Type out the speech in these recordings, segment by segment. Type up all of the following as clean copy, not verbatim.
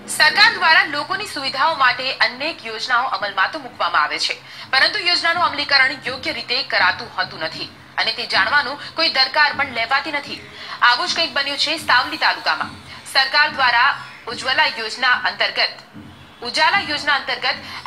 સરકાર દ્વારા લોકોની સુવિધાઓ માટે અનેક યોજનાઓ અમલમાં તો મૂકવામાં આવે છે, પરંતુ યોજનાનું અમલીકરણ યોગ્ય રીતે કરાતું હોતું નથી અને તે જાણવાનું કોઈ દરકાર પણ લેવાતી નથી। આવું જ કંઈક બન્યું છે સાવલી તાલુકામાં। સરકાર દ્વારા ઉજ્જવલા યોજના અંતર્ગત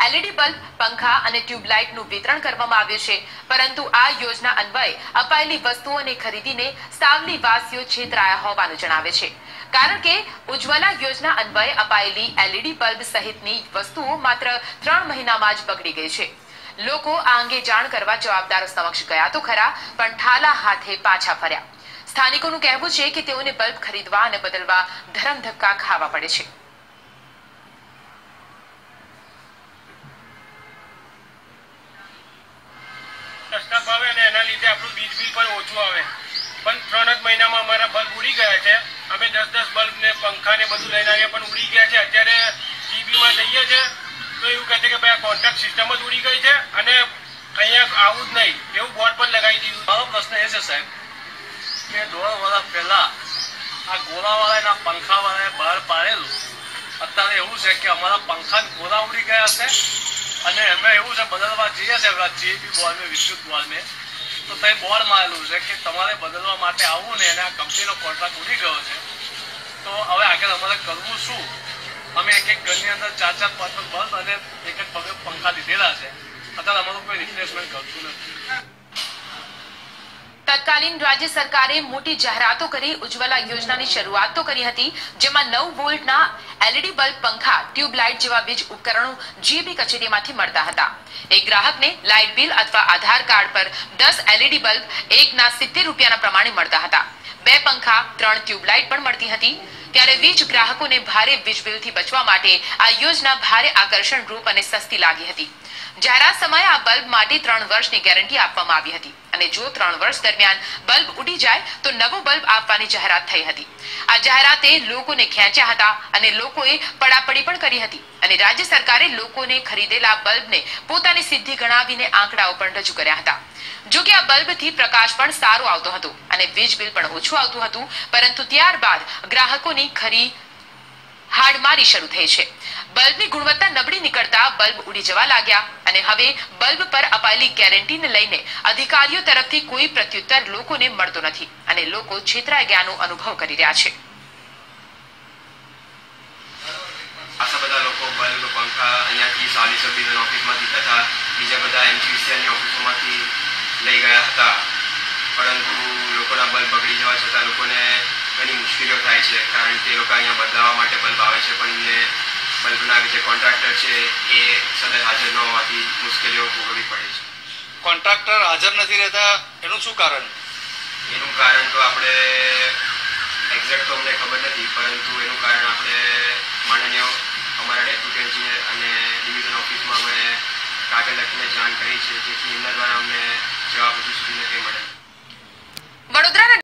LED બલ્બ, પંખા અને ટ્યુબલાઇટનું વિતરણ કરવામાં આવ્યું છે, પરંતુ આ યોજના અન્વયે અપાયેલી વસ્તુઓને ખરીદીને સાવલી વાસીઓ છેતરાયા હોવાનું જણાવે છે। કારણ કે ઉજ્જવલા યોજના અન્વયે અપાયેલી LED બલ્બ સહિતની વસ્તુઓ માત્ર 3 મહિનામાં જ બગડી ગઈ છે। લોકો આ અંગે જાણ કરવા જવાબદારો સમક્ષ ગયા તો ખરા, પણ ઠાલા હાથે પાછા ફર્યા। સ્થાનિકોનું કહેવું છે કે તેઓને બલ્બ ખરીદવા અને બદલવા ધરમ ધક્કા ખાવા પડે છે। સસ્તા ભાવે અને એના લીધે આપણું વીજ બિલ પણ ઓછું આવે, પણ 3 જ મહિનામાં અમારા બલ્બ ઉડી ગયા છે। અમે 10 બલ્બ ને પંખા ને બધું લઈને આવ્યા પણ ઉડી ગયા છે। અત્યારે જીબીમાં જઈએ છે તો એવું કહે છે કે ભાઈ આ કોન્ટ્રાક્ટ સિસ્ટમ જ ઉડી ગઈ છે અને અહીંયા આવું જ નહીં એવું બોર્ડ પણ લગાવી દીધું। મારો પ્રશ્ન એ છે સાહેબ કે 1.5 વર્ષ પહેલા આ ગોળાવાળા એના પંખાવાળાએ બહાર પાડેલું, અત્યારે એવું છે કે અમારા પંખા ગોળા ઉડી ગયા છે અને અમે એવું છે બદલવા જઈએ છીએ જીબી બોર્ડને, વિદ્યુત બોર્ડને, તો ત્યાં બોર્ડ મારેલું છે કે તમારે બદલવા માટે આવવું ને, અને આ કંપનીનો કોન્ટ્રાક્ટ ઉડી ગયો છે, તો હવે આગળ અમારે કરવું શું? અમે એક ઘરની અંદર 4-4, 5-5 બલ્બ અને એક પંખા લીધેલા છે, અત્યારે અમારું કોઈ રિપ્લેસમેન્ટ કરતું નથી। તત્કાલીન રાજ્ય સરકારે મોટી જાહેરાતો કરી ઉજ્જવલા યોજનાની શરૂઆત તો કરી હતી, જેમાં 9 વોલ્ટના LED બલ્બ, પંખા, ટ્યુબલાઇટ જેવા વીજ ઉપકરણો જીબી કચેરીમાંથી મળતા હતા। એક ગ્રાહકને લાઇટ બિલ અથવા આધાર કાર્ડ પર 10 LED બલ્બ એકના 70 રૂપિયાના પ્રમાણે મળતા હતા। 2 પંખા, 3 ટ્યુબલાઇટ પણ મળતી હતી। ત્યારે વીજ ગ્રાહકોને ભારે વીજ બિલથી બચવા માટે આ યોજના ભારે આકર્ષણ રૂપ અને સસ્તી લાગી હતી। જાહેરાત સમયે આ બલ્બ માટે 3 વર્ષની ગેરંટી આપવામાં આવી હતી અને જો 3 વર્ષ દરમિયાન બલ્બ ઉડી જાય તો નવો બલ્બ આપવાની જાહેરાત થઈ હતી। આ જાહેરાતે લોકોને ખેંચ્યા હતા અને લોકોએ પડાપડી પણ કરી હતી અને રાજ્ય સરકારે લોકોને ખરીદેલા બલ્બને પોતાની સિદ્ધિ ગણાવીને આંકડાઓ પણ રજૂ કર્યા હતા। જો કે આ બલ્બથી પ્રકાશ પણ સારો આવતો હતો અને વીજ બિલ પણ ઓછું આવતું હતું, પરંતુ ત્યારબાદ ગ્રાહકોની ખરી હાડમારી શરૂ થઈ છે। બલ્બની ગુણવત્તા નબળી નીકળતા બલ્બ ઉડી જવા લાગ્યા અને હવે બલ્બ પર અપાયેલી ગેરંટીને લઈને અધિકારીઓ તરફથી કોઈ પ્રત્યુત્તર લોકોને મળતો નથી અને લોકો છેતરાઈ ગયાનો અનુભવ કરી રહ્યા છે। આશા બધા લોકો બલ્બ, પંખા અહીંયાથી સાવલી સબ ડિવિઝન ઓફિસમાંથી તથા બીજા બધા એમસીવીસીએલની ઓફિસોમાંથી લઈ ગયા હતા, પરંતુ લોકોના બલ્બ બગડી જવા છતાં લોકોને ઘણી મુશ્કેલીઓ થાય છે, કારણ કે લોકો અહીંયા બદલાવવા માટે બલ્બ આવે છે પણ એમને બલ્બના જે કોન્ટ્રાક્ટર છે એ સદય હાજર ન હોવાથી મુશ્કેલીઓ ભોગવવી પડે છે। કોન્ટ્રાક્ટર હાજર નથી રહેતા એનું શું કારણ? એનું કારણ તો આપણે એક્ઝેક્ટ તો અમને ખબર નથી, પરંતુ એનું કારણ આપણે માનનીય અમારા ડેપ્યુટી એન્જિનિયર અને ડિવિઝન ઓફિસમાં અમે કાગળ લખીને જાણ કરી છે, જેથી એમના દ્વારા અમને જવાબ હજુ સુધી નથી મળે। વડોદરાના